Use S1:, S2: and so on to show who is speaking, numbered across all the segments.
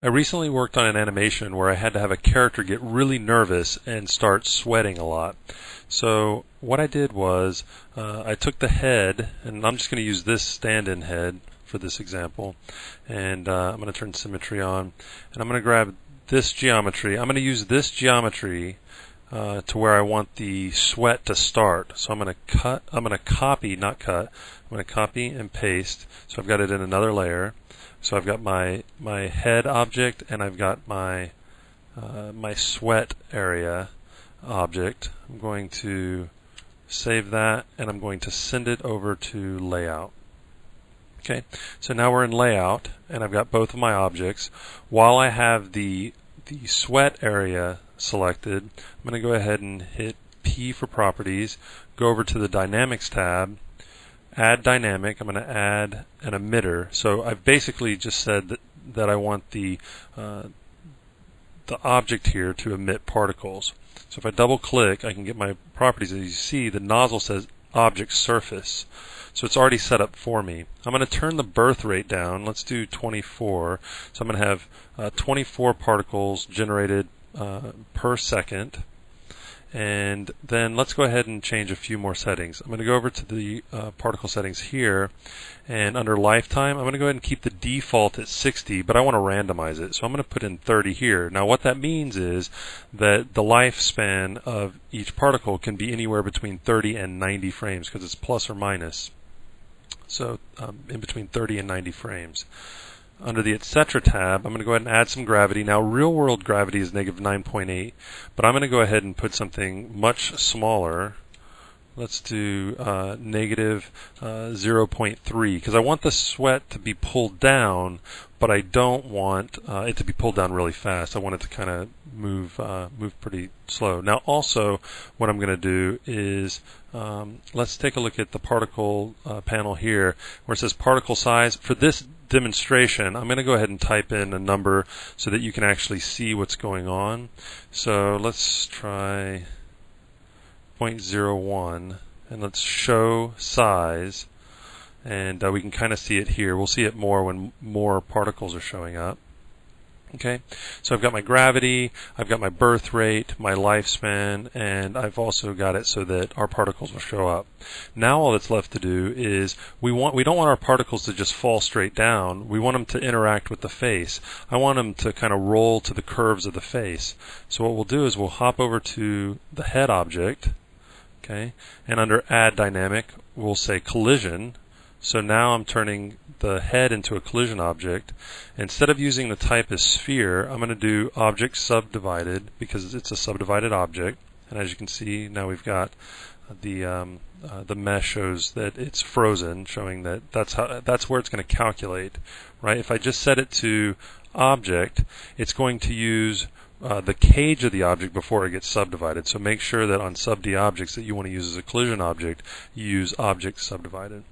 S1: I recently worked on an animation where I had to have a character get really nervous and start sweating a lot. So what I did was I took the head, and I'm just going to use this stand-in head for this example, and I'm going to turn symmetry on, and I'm going to grab this geometry. I'm going to use this geometry to where I want the sweat to start. So I'm going to copy, not cut, I'm going to copy and paste. So I've got it in another layer. So I've got my head object, and I've got my my sweat area object. I'm going to save that, and I'm going to send it over to layout. Okay, so now we're in layout, and I've got both of my objects. While I have the sweat area selected, I'm going to go ahead and hit P for properties, go over to the dynamics tab, add dynamic. I'm going to add an emitter. So I've basically just said that I want the object here to emit particles. So if I double click, I can get my properties. As you see, the nozzle says object surface. So it's already set up for me. I'm going to turn the birth rate down. Let's do 24. So I'm going to have 24 particles generated per second. And then let's go ahead and change a few more settings. I'm going to go over to the particle settings here, and under lifetime I'm going to go ahead and keep the default at 60, but I want to randomize it, so I'm going to put in 30 here. Now what that means is that the lifespan of each particle can be anywhere between 30 and 90 frames, because it's plus or minus, so in between 30 and 90 frames. Under the etc. tab, I'm going to go ahead and add some gravity. Now real world gravity is negative 9.8, but I'm going to go ahead and put something much smaller. Let's do negative 0.3, because I want the sweat to be pulled down, but I don't want it to be pulled down really fast. I want it to kind of move pretty slow. Now also what I'm going to do is let's take a look at the particle panel here where it says particle size. For this demonstration, I'm going to go ahead and type in a number so that you can actually see what's going on. So let's try 0.01, and let's show size, and we can kind of see it here. We'll see it more when more particles are showing up. Okay, so I've got my gravity, I've got my birth rate, my lifespan, and I've also got it so that our particles will show up. Now all that's left to do is we don't want our particles to just fall straight down. We want them to interact with the face. I want them to kind of roll to the curves of the face. So what we'll do is we'll hop over to the head object, okay, and under add dynamic we'll say collision. So now I'm turning the head into a collision object. Instead of using the type as sphere, I'm going to do object subdivided, because it's a subdivided object. And as you can see, now we've got the mesh shows that it's frozen, showing that that's where it's going to calculate, right? If I just set it to object, it's going to use the cage of the object before it gets subdivided. So make sure that on sub-D objects that you want to use as a collision object, you use object subdivided.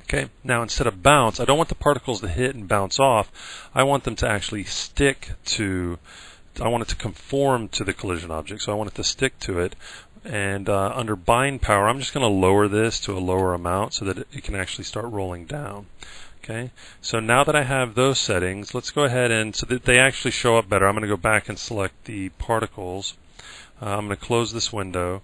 S1: Okay, now instead of bounce, I don't want the particles to hit and bounce off. I want them to actually stick to, I want it to conform to the collision object, so I want it to stick to it. And under bind power, I'm just going to lower this to a lower amount so that it can actually start rolling down. Okay, so now that I have those settings, let's go ahead and, so that they actually show up better, I'm going to go back and select the particles. I'm going to close this window.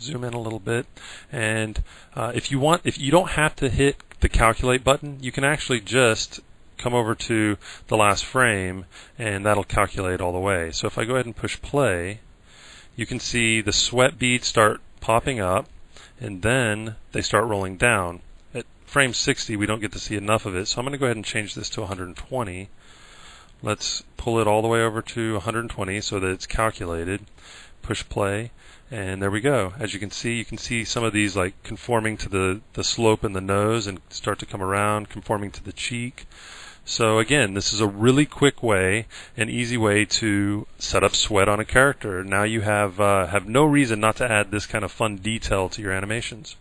S1: Zoom in a little bit, and if you don't have to hit the calculate button, you can actually just come over to the last frame and that'll calculate all the way. So if I go ahead and push play, you can see the sweat beads start popping up, and then they start rolling down. At frame 60 we don't get to see enough of it, so I'm going to go ahead and change this to 120. Let's pull it all the way over to 120 so that it's calculated. Push play, and there we go. As you can see some of these like conforming to the slope in the nose and start to come around, conforming to the cheek. So again, this is a really quick way, an easy way to set up sweat on a character. Now you have no reason not to add this kind of fun detail to your animations.